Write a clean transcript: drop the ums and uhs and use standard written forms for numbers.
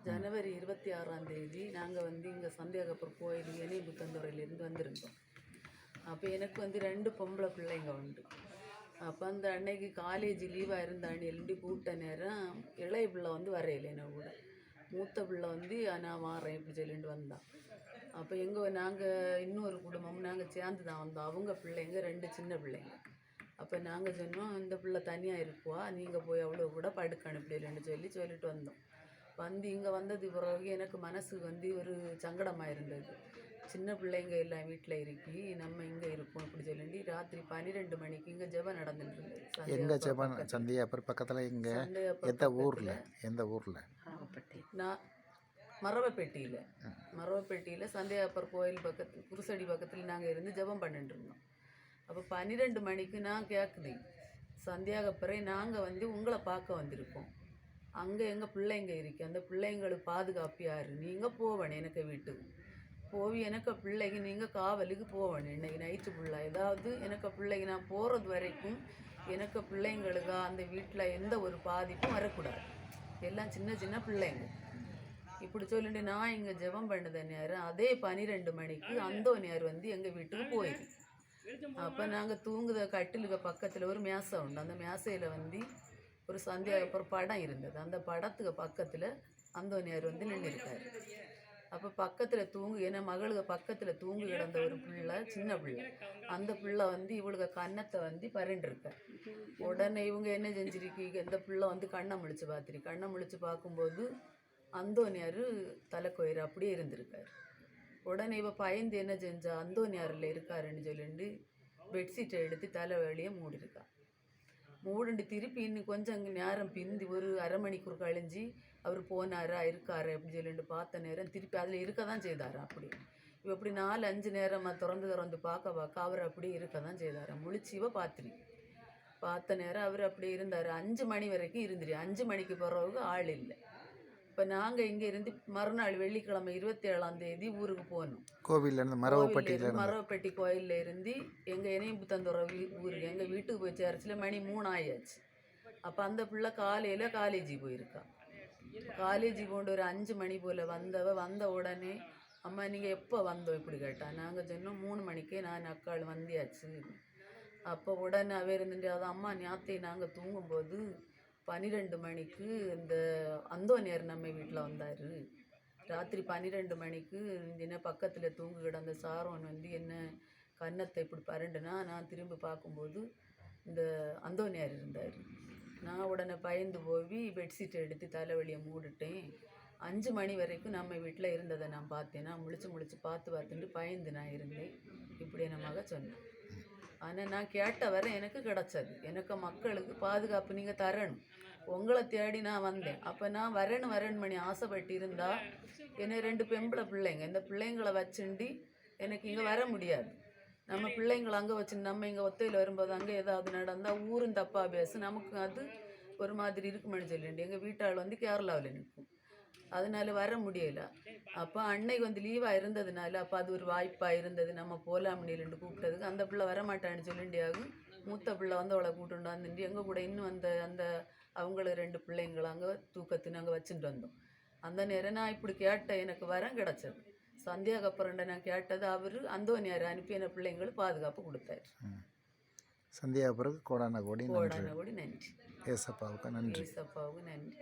ஜனவரி 26ஆம் தேதி நாங்கள் இங்கே சந்தியாகப்பர் கோயில் இணையபுத்தந்துறையிலேருந்து வந்திருந்தோம். அப்போ எனக்கு 2 பொம்பளை பிள்ளைங்க உண்டு. அப்போ அந்த அன்னைக்கு காலேஜ் லீவாக இருந்தாண்டு எழுண்டி கூப்பிட்ட நேரம் இளைய பிள்ளை வரையில என்ன கூட, மூத்த பிள்ளை நான் வாரேன் இப்படி சொல்லிட்டு வந்தான். அப்போ நாங்கள் இன்னொரு குடும்பம் நாங்கள் சேர்ந்து தான் வந்தோம். அவங்க பிள்ளைங்க 2 சின்ன பிள்ளைங்க. அப்போ நாங்கள் சொன்னோம், இந்த பிள்ளை தனியாக இருக்குவா, நீங்கள் போய் அவ்வளோ கூட படுக்க அனுப்பிடலன்னு சொல்லிட்டு வந்தோம். இங்கே வந்தது பிறகு எனக்கு மனசு ஒரு சங்கடமாக இருந்தது. சின்ன பிள்ளைங்க எல்லாம் வீட்டில் இருக்கி நம்ம இங்கே இருப்போம் இப்படி சொல்லிட்டு ராத்திரி 12 மணிக்கு இங்கே ஜெபம் நடந்துட்டு இருந்தது. எங்கே ஜெபம்? சந்தியாப்பர் பக்கத்தில் இங்கே எந்த ஊரில்? நான் மரவப்பேட்டியில் சந்தியாப்பர் கோயில் பக்கத்தில் குருசடி பக்கத்தில் நாங்கள் இருந்து ஜெபம் பண்ணிட்டு இருந்தோம். அப்போ 12 மணிக்கு நான் கேட்குது, சந்தியாகப்பரை நாங்கள் உங்களை பார்க்க வந்திருக்கோம், அங்கே எங்கள் பிள்ளைங்க இருக்கு, அந்த பிள்ளைங்களுக்கு பாதுகாப்பு யார், நீங்கள் போவேணும் எனக்கு வீட்டுக்கு போய் எனக்கு பிள்ளைக்கு நீங்கள் காவலுக்கு போவேணும் இன்னைக்கு நைட்டு ஃபுல்லாக. ஏதாவது எனக்கு பிள்ளைக்கு நான் போகிறது வரைக்கும் எனக்கு பிள்ளைங்களுக்கு அந்த வீட்டில் எந்த ஒரு பாதிப்பும் வரக்கூடாது, எல்லாம் சின்ன சின்ன பிள்ளைங்க இப்படி சொல்லிட்டு நான் இங்கே ஜெபம் பண்ணது நேரம் அதே 12 மணிக்கு அந்தோனியார் எங்கள் வீட்டுக்கு போயிடுது. அப்போ நாங்கள் தூங்குத கட்டிலுக்கு பக்கத்தில் ஒரு மேசை உண்டு. அந்த மேசையில் ஒரு சந்தியாகப்பர் படம் இருந்தது. அந்த படத்துக்கு பக்கத்தில் அந்தோனியார் நின்று இருக்கார். அப்போ பக்கத்தில் ஏன்னா மகளுக்கு பக்கத்தில் தூங்கு கிடந்த ஒரு பிள்ளை, சின்ன பிள்ளை, அந்த பிள்ளை இவளுக்கு கன்னத்தை பரண்டிருக்க. உடனே இவங்க என்ன செஞ்சிருக்கீங்க, இந்த பிள்ளை கண்ணை முழிச்சு பார்க்கும்போது அந்தோனியார் தலைக்கோயிறு அப்படியே இருந்திருக்கார். உடனே இவ பயந்து என்ன செஞ்சா, அந்தோனியாரில் இருக்காருன்னு சொல்லிட்டு பெட்ஷீட்டை எடுத்து தலை வேலையை மூடிண்டு திருப்பி இன்னும் கொஞ்சம் நேரம் பிந்தி ஒரு அரை மணிக்கூர் கழிஞ்சு அவர் போனாரா இருக்காரு அப்படின்னு சொல்லிட்டு பார்த்த நேரம் திருப்பி அதில் இருக்க தான் செய்தார். அப்படி இவ அப்படி 4-5 நேரமாக திறந்து பார்க்க அவர் அப்படியே இருக்க தான் செய்தார். முழிச்சு இவ பார்த்த நேரம் அவர் அப்படி இருந்தார். 5 மணி வரைக்கும் இருந்துரு. 5 மணிக்கு பிறகு ஆள் இல்லை. இப்போ நாங்கள் இங்கே இருந்து மறுநாள் வெள்ளிக்கிழமை 27ஆம் தேதி ஊருக்கு போகணும். கோவிலேருந்து மரவப்பட்டி கோயிலில் இருந்து எங்கள் இணையபுத்தந்துறை ஊருக்கு எங்கள் வீட்டுக்கு போய் சேர்ச்சில் மணி 3 ஆயாச்சு. அப்போ அந்த பிள்ளை காலையில் காலேஜுக்கு போயிருக்கா. காலேஜுக்கு கொண்டு ஒரு 5 மணி போல் வந்த உடனே அம்மா நீங்கள் எப்போ வந்தோம் இப்படி கேட்டா. நாங்கள் சொன்னோம் 3 மணிக்கே நான் அக்காள் வந்தியாச்சு. அப்போ உடனே அவ இருந்துட்டு அது அம்மா ஞாத்தை நாங்கள் தூங்கும்போது 12 மணிக்கு இந்த அந்தோனியார் நம்ம வீட்டில் வந்தார். ராத்திரி 12 மணிக்கு என்ன பக்கத்தில் தூங்கு கிடந்த சாரோன் என்ன கன்னத்தை இப்படி பரண்டுனா நான் திரும்பி பார்க்கும்போது இந்த அந்தோனியார் இருந்தார். நான் உடனே பயந்து போய் பெட்ஷீட்டை எடுத்து தலைவலியை மூடிட்டேன். 5 மணி வரைக்கும் நம்ம வீட்டில் இருந்ததை நான் பார்த்தேன். நான் முழிச்சு பார்த்துட்டு பயந்து நான் இருந்தேன் இப்படி என் மக சொன்னேன். ஆனால் நான் கேட்ட வரை எனக்கு கிடச்சது. எனக்கு மக்களுக்கு பாதுகாப்பு நீங்கள் தரணும், உங்களை தேடி நான் வந்தேன். அப்போ நான் வரேன்னு மணி ஆசைப்பட்டு இருந்தால் என்ன 2 பெம்பளை பிள்ளைங்க, இந்த பிள்ளைங்களை வச்சுண்டி எனக்கு இங்கே வர முடியாது. நம்ம பிள்ளைங்களை அங்கே வச்சு நம்ம இங்கே ஒத்தையில் வரும்போது அங்கே ஏதாவது நடந்தால் ஊரும் தப்பாக பேசு, நமக்கு அது ஒரு மாதிரி இருக்குமென்னு சொல்லிட்டு எங்கள் வீட்டாள் கேரளாவில் நிற்கும். அதனால வர முடியல. அப்போ அன்னைக்கு லீவாக இருந்ததுனால அப்போ அது ஒரு வாய்ப்பாக இருந்தது. நம்ம போகலாம்னு கூப்பிட்டதுக்கு அந்த பிள்ளை வரமாட்டான்னு சொல்லிண்டியாகும். மூத்த பிள்ளை அவளை கூட்டுண்டாந்துட்டு எங்கள் கூட இன்னும் அந்த அவங்கள 2 பிள்ளைங்களை அங்கே தூக்கத்துன்னு அங்கே வச்சுட்டு வந்தோம். அந்த நேரம் நான் இப்படி கேட்டேன், எனக்கு வரம் கிடச்சது. சந்தியாகப்பரண்ட நான் கேட்டது அவர் அந்தோனியார் அனுப்பின பிள்ளைங்களுக்கு பாதுகாப்பு கொடுத்தாரு. சந்தியாகப்பருக்கு கோடான கோடி நன்றி. ஏசப்பாவுக்கு நன்றி. ஏசப்பாவுக்கு நன்றி.